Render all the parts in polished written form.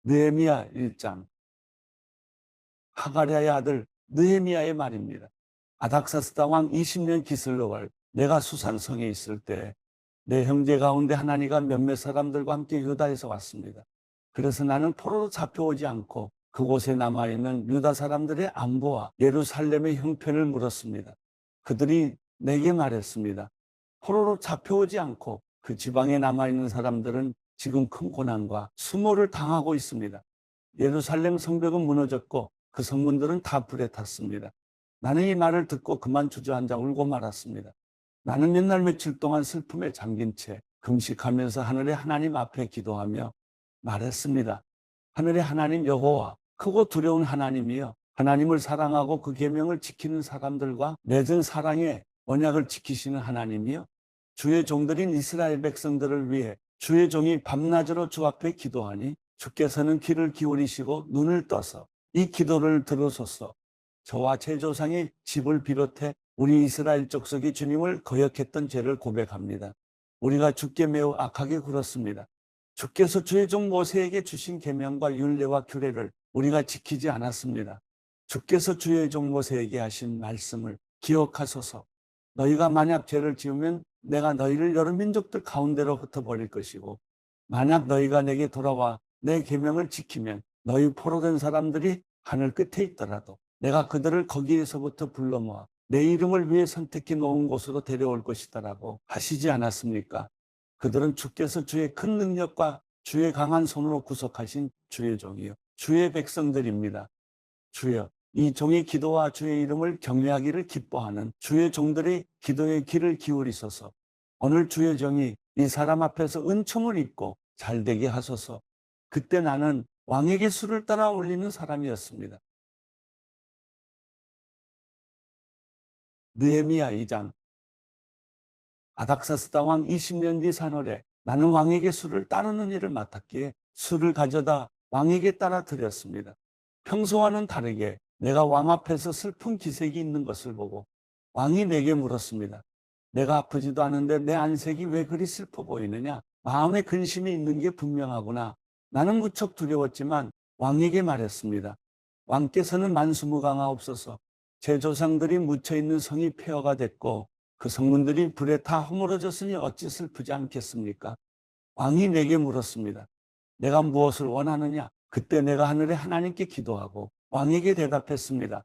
느헤미야 1장. 하가랴의 아들 느헤미야의 말입니다. 아닥사스다 왕 20년 기슬로갈 내가 수산성에 있을 때 내 형제 가운데 하나니가 몇몇 사람들과 함께 유다에서 왔습니다. 그래서 나는 포로로 잡혀오지 않고 그곳에 남아있는 유다 사람들의 안보와 예루살렘의 형편을 물었습니다. 그들이 내게 말했습니다. 포로로 잡혀오지 않고 그 지방에 남아있는 사람들은 지금 큰 고난과 수모를 당하고 있습니다. 예루살렘 성벽은 무너졌고 그 성문들은 다 불에 탔습니다. 나는 이 말을 듣고 그만 주저앉아 울고 말았습니다. 나는 몇 날 며칠 동안 슬픔에 잠긴 채 금식하면서 하늘의 하나님 앞에 기도하며 말했습니다. 하늘의 하나님 여호와, 크고 두려운 하나님이여, 하나님을 사랑하고 그 계명을 지키는 사람들과 맺은 사랑의 언약을 지키시는 하나님이여, 주의 종들인 이스라엘 백성들을 위해 주의 종이 밤낮으로 주 앞에 기도하니 주께서는 귀를 기울이시고 눈을 떠서 이 기도를 들으소서. 저와 제 조상의 집을 비롯해 우리 이스라엘 족속이 주님을 거역했던 죄를 고백합니다. 우리가 주께 매우 악하게 굴었습니다. 주께서 주의 종 모세에게 주신 계명과 율례와 규례를 우리가 지키지 않았습니다. 주께서 주의 종 모세에게 하신 말씀을 기억하소서. 너희가 만약 죄를 지으면 내가 너희를 여러 민족들 가운데로 흩어버릴 것이고, 만약 너희가 내게 돌아와 내 계명을 지키면 너희 포로된 사람들이 하늘 끝에 있더라도 내가 그들을 거기에서부터 불러 모아 내 이름을 위해 선택해 놓은 곳으로 데려올 것이다라고 하시지 않았습니까? 그들은 주께서 주의 큰 능력과 주의 강한 손으로 구속하신 주의 종이요 주의 백성들입니다. 주여, 이 종의 기도와 주의 이름을 경외하기를 기뻐하는 주의 종들의 기도에 귀를 기울이소서. 오늘 주의 종이 이 사람 앞에서 은총을 입고 잘되게 하소서. 그때 나는 왕에게 술을 따라 올리는 사람이었습니다. 느헤미야 2장. 아닥사스다 왕 20년 뒤 산월에 나는 왕에게 술을 따르는 일을 맡았기에 술을 가져다 왕에게 따라 드렸습니다. 평소와는 다르게 내가 왕 앞에서 슬픈 기색이 있는 것을 보고 왕이 내게 물었습니다. 내가 아프지도 않은데 내 안색이 왜 그리 슬퍼 보이느냐? 마음에 근심이 있는 게 분명하구나. 나는 무척 두려웠지만 왕에게 말했습니다. 왕께서는 만수무강하옵소서. 제 조상들이 묻혀있는 성이 폐허가 됐고 그 성문들이 불에 다 허물어졌으니 어찌 슬프지 않겠습니까? 왕이 내게 물었습니다. 내가 무엇을 원하느냐? 그때 내가 하늘의 하나님께 기도하고 왕에게 대답했습니다.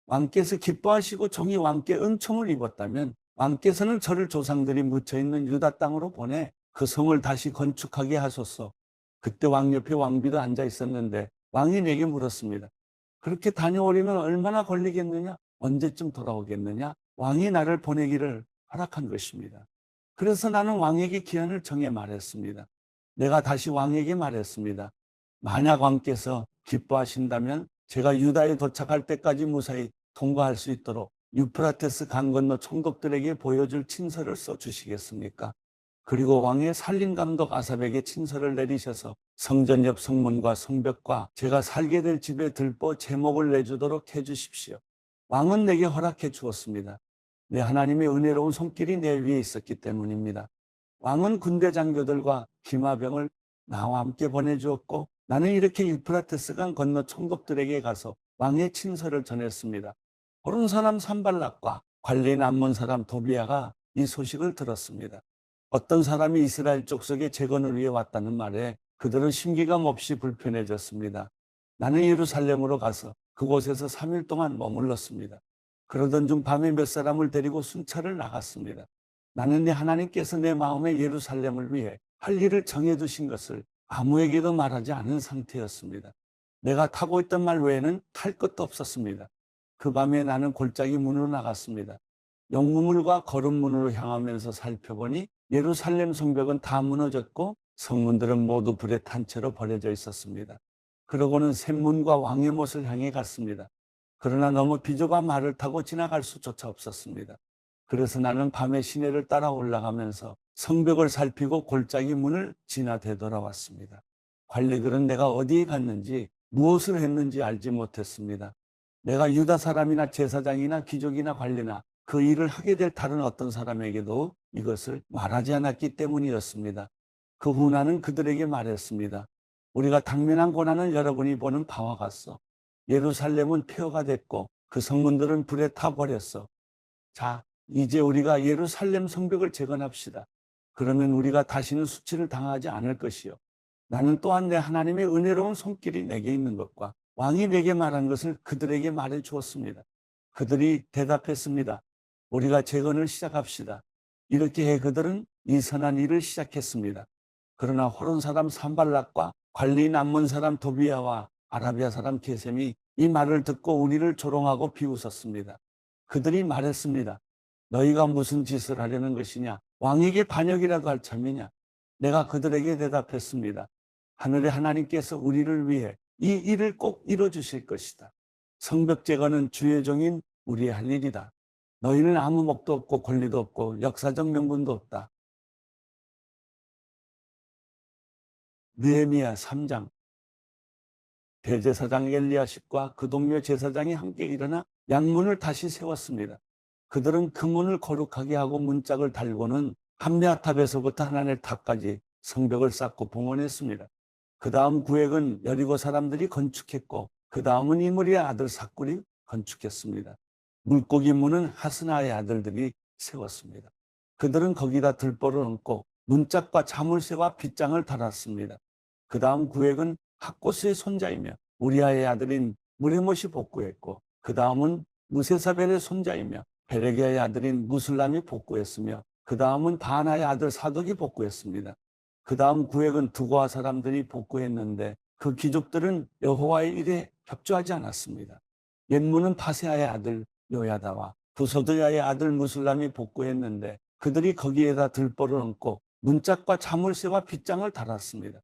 왕께서 기뻐하시고 종이 왕께 은총을 입었다면 왕께서는 저를 조상들이 묻혀있는 유다 땅으로 보내 그 성을 다시 건축하게 하소서. 그때 왕 옆에 왕비도 앉아 있었는데 왕이 내게 물었습니다. 그렇게 다녀오려면 얼마나 걸리겠느냐? 언제쯤 돌아오겠느냐? 왕이 나를 보내기를 허락한 것입니다. 그래서 나는 왕에게 기한을 정해 말했습니다. 내가 다시 왕에게 말했습니다. 만약 왕께서 기뻐하신다면 제가 유다에 도착할 때까지 무사히 통과할 수 있도록 유프라테스 강 건너 총독들에게 보여줄 친서를 써주시겠습니까? 그리고 왕의 산림감독 아삽에게 친서를 내리셔서 성전 옆 성문과 성벽과 제가 살게 될 집에 들보 제목을 내주도록 해주십시오. 왕은 내게 허락해 주었습니다. 내 하나님의 은혜로운 손길이 내 위에 있었기 때문입니다. 왕은 군대 장교들과 기마병을 나와 함께 보내주었고 나는 이렇게 유프라테스 강 건너 총독들에게 가서 왕의 친서를 전했습니다. 호른 사람 산발락과 관리 남문 사람 도비아가 이 소식을 들었습니다. 어떤 사람이 이스라엘 족속의 재건을 위해 왔다는 말에 그들은 심기감 없이 불편해졌습니다. 나는 예루살렘으로 가서 그곳에서 3일 동안 머물렀습니다. 그러던 중 밤에 몇 사람을 데리고 순찰을 나갔습니다. 나는 내 하나님께서 내 마음에 예루살렘을 위해 할 일을 정해두신 것을 아무에게도 말하지 않은 상태였습니다. 내가 타고 있던 말 외에는 탈 것도 없었습니다. 그 밤에 나는 골짜기 문으로 나갔습니다. 영무물과 거름문으로 향하면서 살펴보니 예루살렘 성벽은 다 무너졌고 성문들은 모두 불에 탄 채로 버려져 있었습니다. 그러고는 샘문과 왕의 못을 향해 갔습니다. 그러나 너무 비좁아 말을 타고 지나갈 수조차 없었습니다. 그래서 나는 밤에 시내를 따라 올라가면서 성벽을 살피고 골짜기 문을 지나 되돌아왔습니다. 관리들은 내가 어디에 갔는지 무엇을 했는지 알지 못했습니다. 내가 유다 사람이나 제사장이나 귀족이나 관리나 그 일을 하게 될 다른 어떤 사람에게도 이것을 말하지 않았기 때문이었습니다. 그 후 나는 그들에게 말했습니다. 우리가 당면한 고난을 여러분이 보는 바와 같소. 예루살렘은 폐허가 됐고 그 성문들은 불에 타버렸어. 자, 이제 우리가 예루살렘 성벽을 재건합시다. 그러면 우리가 다시는 수치를 당하지 않을 것이요. 나는 또한 내 하나님의 은혜로운 손길이 내게 있는 것과 왕이 내게 말한 것을 그들에게 말해 주었습니다. 그들이 대답했습니다. 우리가 재건을 시작합시다. 이렇게 해 그들은 이 선한 일을 시작했습니다. 그러나 호론 사람 산발락과 관리인 암몬 사람 도비아와 아라비아 사람 게셈이 이 말을 듣고 우리를 조롱하고 비웃었습니다. 그들이 말했습니다. 너희가 무슨 짓을 하려는 것이냐? 왕에게 반역이라도 할 참이냐? 내가 그들에게 대답했습니다. 하늘의 하나님께서 우리를 위해 이 일을 꼭 이뤄주실 것이다. 성벽 제거는 주의 종인 우리의 할 일이다. 너희는 아무 목도 없고 권리도 없고 역사적 명분도 없다. 느헤미야 3장. 대제사장 엘리야십과 그 동료 제사장이 함께 일어나 양문을 다시 세웠습니다. 그들은 그 문을 거룩하게 하고 문짝을 달고는 함레아탑에서부터 하나넬 탑까지 성벽을 쌓고 봉헌했습니다. 그 다음 구획은 여리고 사람들이 건축했고 그 다음은 이므리의 아들 삭굴이 건축했습니다. 물고기 문은 하스나의 아들들이 세웠습니다. 그들은 거기다 들보를 얹고 문짝과 자물쇠와 빗장을 달았습니다. 그 다음 구획은 학고스의 손자이며 우리아의 아들인 무레못이 복구했고 그 다음은 무세사벨의 손자이며 베레기아의 아들인 무술람이 복구했으며 그 다음은 바나의 아들 사독이 복구했습니다. 그 다음 구획은 두고아 사람들이 복구했는데 그 귀족들은 여호와의 일에 협조하지 않았습니다. 옛문은 파세아의 아들 요야다와 부소드야의 아들 무술람이 복구했는데 그들이 거기에다 들보를 얹고 문짝과 자물쇠와 빗장을 달았습니다.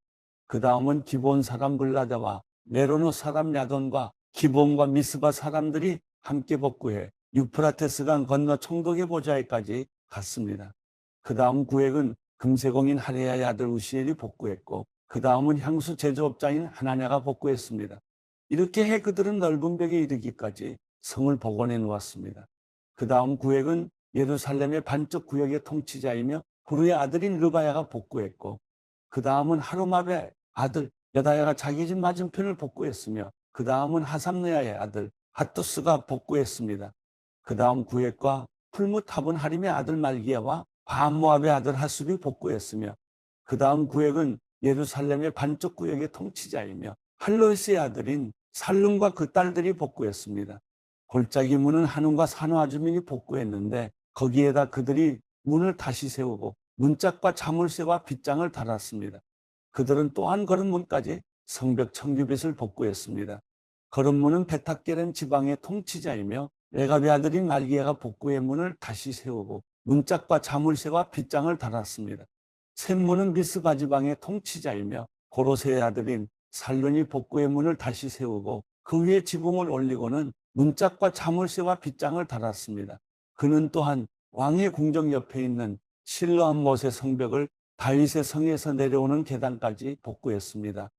그 다음은 기본 사람 블라다와 메로노 사람 야돈과 기본과 미스바 사람들이 함께 복구해 유프라테스강 건너 총독의 보좌에까지 갔습니다. 그 다음 구획은 금세공인 하레야의 아들 우시엘이 복구했고 그 다음은 향수 제조업자인 하나냐가 복구했습니다. 이렇게 해 그들은 넓은 벽에 이르기까지 성을 복원해 놓았습니다. 그 다음 구획은 예루살렘의 반쪽 구역의 통치자이며 후르의 아들인 르바야가 복구했고 그 다음은 하루마베 아들 여다야가 자기 집 맞은편을 복구했으며 그 다음은 하삼느야의 아들 핫투스가 복구했습니다. 그 다음 구획과 풀무탑은 하림의 아들 말기야와 바모압의 아들 하숲이 복구했으며 그 다음 구획은 예루살렘의 반쪽 구역의 통치자이며 할로스의 아들인 살룸과 그 딸들이 복구했습니다. 골짜기 문은 한움과 산화 주민이 복구했는데 거기에다 그들이 문을 다시 세우고 문짝과 자물쇠와 빗장을 달았습니다. 그들은 또한 거름문까지 성벽 청규빗을 복구했습니다. 거름문은 베타게렘 지방의 통치자이며 레갑의 아들인 말기야가 복구의 문을 다시 세우고 문짝과 자물쇠와 빗장을 달았습니다. 샘문은 미스바 지방의 통치자이며 고로세의 아들인 살룬이 복구의 문을 다시 세우고 그 위에 지붕을 올리고는 문짝과 자물쇠와 빗장을 달았습니다. 그는 또한 왕의 궁정 옆에 있는 실로암 못의 성벽을 다윗의 성에서 내려오는 계단까지 복구했습니다.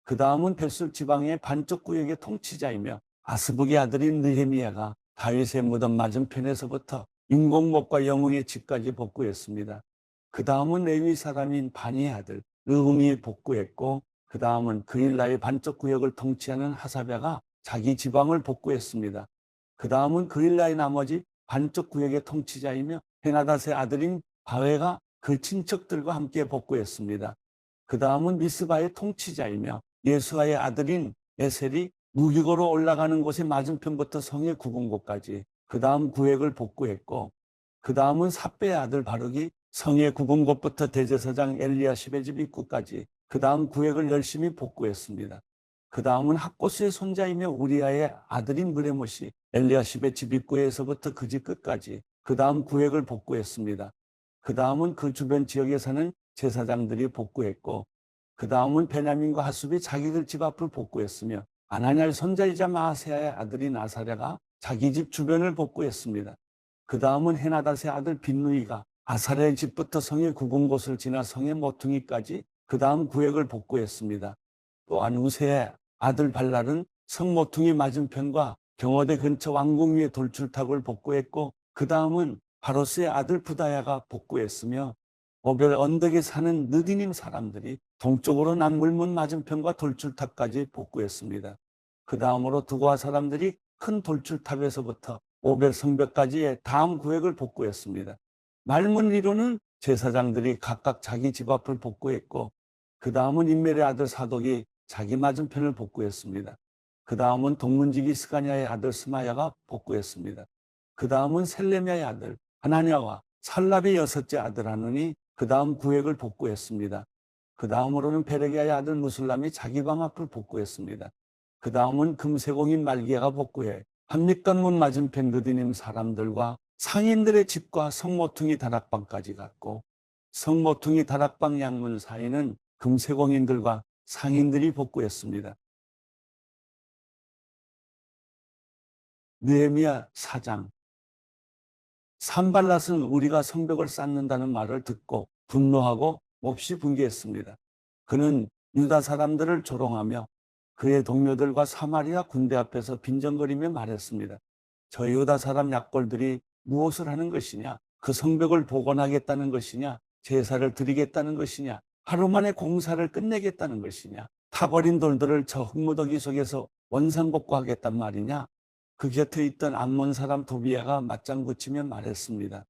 그 다음은 벳술 지방의 반쪽 구역의 통치자이며 아스북의 아들인 느헤미야가 다윗의 무덤 맞은편에서부터 인공목과 영웅의 집까지 복구했습니다. 그 다음은 레위 사람인 바니의 아들 르훔이 복구했고 그 다음은 그일라의 반쪽 구역을 통치하는 하사랴가 자기 지방을 복구했습니다. 그 다음은 그일라의 나머지 반쪽 구역의 통치자이며 헤나닷의 아들인 바웨가 그 친척들과 함께 복구했습니다. 그 다음은 미스바의 통치자이며 예수아의 아들인 에셀이 무기고로 올라가는 곳의 맞은편부터 성의 구분곳까지 그 다음 구획을 복구했고 그 다음은 삽배의 아들 바룩이 성의 구분곳부터 대제사장 엘리야십의 집 입구까지 그 다음 구획을 열심히 복구했습니다. 그 다음은 학고스의 손자이며 우리아의 아들인 무레못이 엘리야십의 집 입구에서부터 그 집 끝까지 그 다음 구획을 복구했습니다. 그 다음은 그 주변 지역에 사는 제사장들이 복구했고 그 다음은 베냐민과 하숲이 자기들 집 앞을 복구했으며 아나니아의 손자이자 마아세야의 아들인 아사랴가 자기 집 주변을 복구했습니다. 그 다음은 헤나닷의 아들 빈누이가 아사랴의 집부터 성의 구분곳을 지나 성의 모퉁이까지 그 다음 구획을 복구했습니다. 또한 우세의 아들 발랄은 성 모퉁이 맞은편과 경호대 근처 왕궁 위의 돌출탑을 복구했고 그 다음은 바로스의 아들 부다야가 복구했으며 오벨 언덕에 사는 느디님 사람들이 동쪽으로 남물문 맞은편과 돌출탑까지 복구했습니다. 그 다음으로 두고아 사람들이 큰 돌출탑에서부터 오벨 성벽까지의 다음 구역을 복구했습니다. 말문리로는 제사장들이 각각 자기 집 앞을 복구했고, 그 다음은 인멜의 아들 사독이 자기 맞은편을 복구했습니다. 그 다음은 동문지기 스가냐의 아들 스마야가 복구했습니다. 그 다음은 셀레미야의 아들 하나냐와 살랍의 여섯째 아들 하눈이 그 다음 구역을 복구했습니다. 그 다음으로는 베레기야의 아들 무술람이 자기 방 앞을 복구했습니다. 그 다음은 금세공인 말기야가 복구해 한밑관문 맞은편 느디님 사람들과 상인들의 집과 성모퉁이 다락방까지 갔고, 성모퉁이 다락방 양문 사이는 금세공인들과 상인들이 복구했습니다. 느헤미야 4장. 산발랏은 우리가 성벽을 쌓는다는 말을 듣고 분노하고 몹시 분개했습니다. 그는 유다 사람들을 조롱하며 그의 동료들과 사마리아 군대 앞에서 빈정거리며 말했습니다. 저 유다 사람 약골들이 무엇을 하는 것이냐? 그 성벽을 복원하겠다는 것이냐? 제사를 드리겠다는 것이냐? 하루 만에 공사를 끝내겠다는 것이냐? 타버린 돌들을 저 흙무더기 속에서 원상복구하겠단 말이냐? 그 곁에 있던 암몬 사람 도비야가 맞장 붙이며 말했습니다.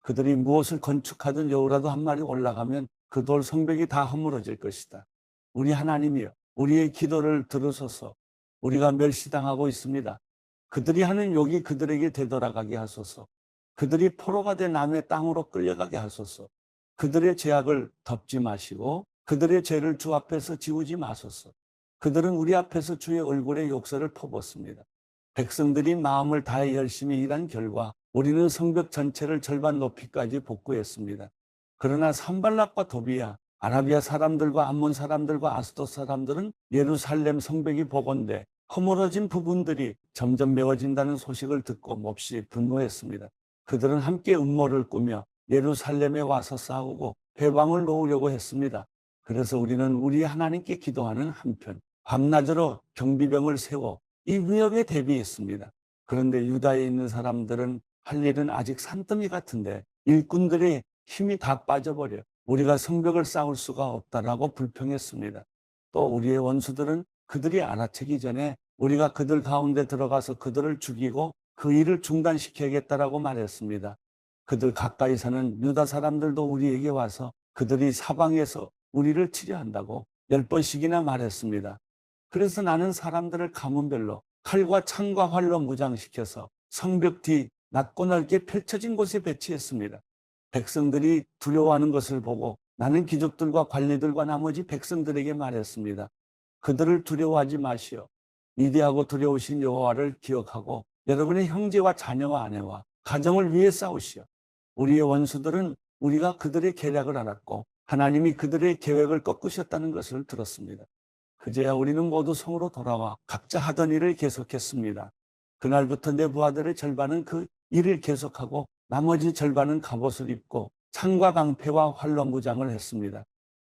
그들이 무엇을 건축하든 여우라도 한 마리 올라가면 그 돌 성벽이 다 허물어질 것이다. 우리 하나님이여, 우리의 기도를 들으소서. 우리가 멸시당하고 있습니다. 그들이 하는 욕이 그들에게 되돌아가게 하소서. 그들이 포로가 된 남의 땅으로 끌려가게 하소서. 그들의 죄악을 덮지 마시고 그들의 죄를 주 앞에서 지우지 마소서. 그들은 우리 앞에서 주의 얼굴에 욕설을 퍼붓습니다. 백성들이 마음을 다해 열심히 일한 결과 우리는 성벽 전체를 절반 높이까지 복구했습니다. 그러나 산발락과 도비야, 아라비아 사람들과 암몬 사람들과 아스돗 사람들은 예루살렘 성벽이 복원돼 허물어진 부분들이 점점 메워진다는 소식을 듣고 몹시 분노했습니다. 그들은 함께 음모를 꾸며 예루살렘에 와서 싸우고 회방을 놓으려고 했습니다. 그래서 우리는 우리 하나님께 기도하는 한편 밤낮으로 경비병을 세워 이 위협에 대비했습니다. 그런데 유다에 있는 사람들은 할 일은 아직 산더미 같은데 일꾼들의 힘이 다 빠져버려 우리가 성벽을 쌓을 수가 없다라고 불평했습니다. 또 우리의 원수들은 그들이 알아채기 전에 우리가 그들 가운데 들어가서 그들을 죽이고 그 일을 중단시켜야겠다라고 말했습니다. 그들 가까이 사는 유다 사람들도 우리에게 와서 그들이 사방에서 우리를 치려 한다고 10번씩이나 말했습니다. 그래서 나는 사람들을 가문별로 칼과 창과 활로 무장시켜서 성벽 뒤 낮고 넓게 펼쳐진 곳에 배치했습니다. 백성들이 두려워하는 것을 보고 나는 귀족들과 관리들과 나머지 백성들에게 말했습니다. 그들을 두려워하지 마시오. 위대하고 두려우신 여호와를 기억하고 여러분의 형제와 자녀와 아내와 가정을 위해 싸우시오. 우리의 원수들은 우리가 그들의 계략을 알았고 하나님이 그들의 계획을 꺾으셨다는 것을 들었습니다. 그제야 우리는 모두 성으로 돌아와 각자 하던 일을 계속했습니다. 그날부터 내 부하들의 절반은 그 일을 계속하고 나머지 절반은 갑옷을 입고 창과 방패와 활로 무장을 했습니다.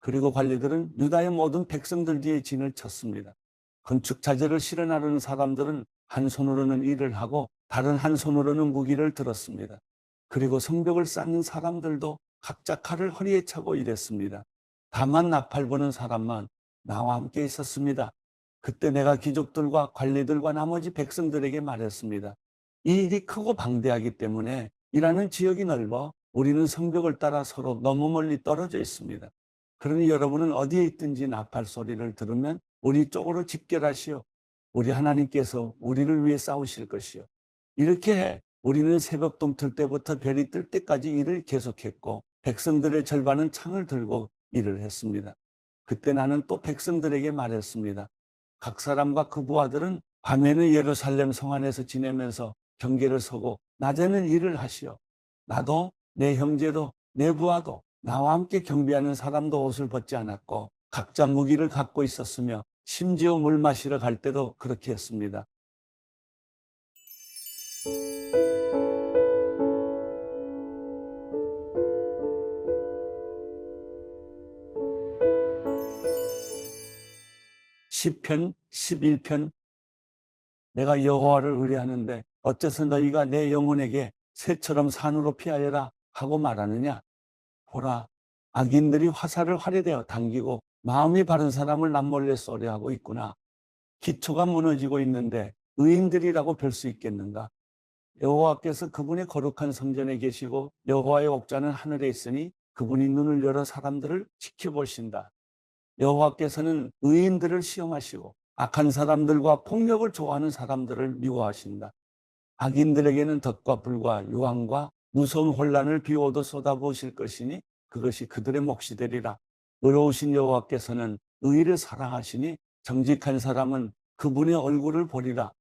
그리고 관리들은 유다의 모든 백성들 뒤에 진을 쳤습니다. 건축 자재를 실어나르는 사람들은 한 손으로는 일을 하고 다른 한 손으로는 무기를 들었습니다. 그리고 성벽을 쌓는 사람들도 각자 칼을 허리에 차고 일했습니다. 다만 나팔 부는 사람만 나와 함께 있었습니다. 그때 내가 귀족들과 관리들과 나머지 백성들에게 말했습니다. 이 일이 크고 방대하기 때문에 일하는 지역이 넓어 우리는 성벽을 따라 서로 너무 멀리 떨어져 있습니다. 그러니 여러분은 어디에 있든지 나팔 소리를 들으면 우리 쪽으로 집결하시오. 우리 하나님께서 우리를 위해 싸우실 것이요. 이렇게 해 우리는 새벽 동틀 때부터 별이 뜰 때까지 일을 계속했고 백성들의 절반은 창을 들고 일을 했습니다. 그때 나는 또 백성들에게 말했습니다. 각 사람과 그 부하들은 밤에는 예루살렘 성 안에서 지내면서 경계를 서고 낮에는 일을 하시오. 나도 내 형제도 내 부하도 나와 함께 경비하는 사람도 옷을 벗지 않았고 각자 무기를 갖고 있었으며 심지어 물 마시러 갈 때도 그렇게 했습니다. 시편 11편. 내가 여호와를 의뢰하는데 어째서 너희가 내 영혼에게 새처럼 산으로 피하여라 하고 말하느냐. 보라, 악인들이 화살을 활에 대어 당기고 마음이 바른 사람을 남몰래 쏘려 하고 있구나. 기초가 무너지고 있는데 의인들이라고 별 수 있겠는가? 여호와께서 그분의 거룩한 성전에 계시고 여호와의 옥좌는 하늘에 있으니 그분이 눈을 열어 사람들을 지켜보신다. 여호와께서는 의인들을 시험하시고 악한 사람들과 폭력을 좋아하는 사람들을 미워하신다. 악인들에게는 덫과 불과 유황과 무서운 혼란을 비 오듯 쏟아부으실 것이니 그것이 그들의 몫이 되리라. 의로우신 여호와께서는 의를 사랑하시니 정직한 사람은 그분의 얼굴을 보리라.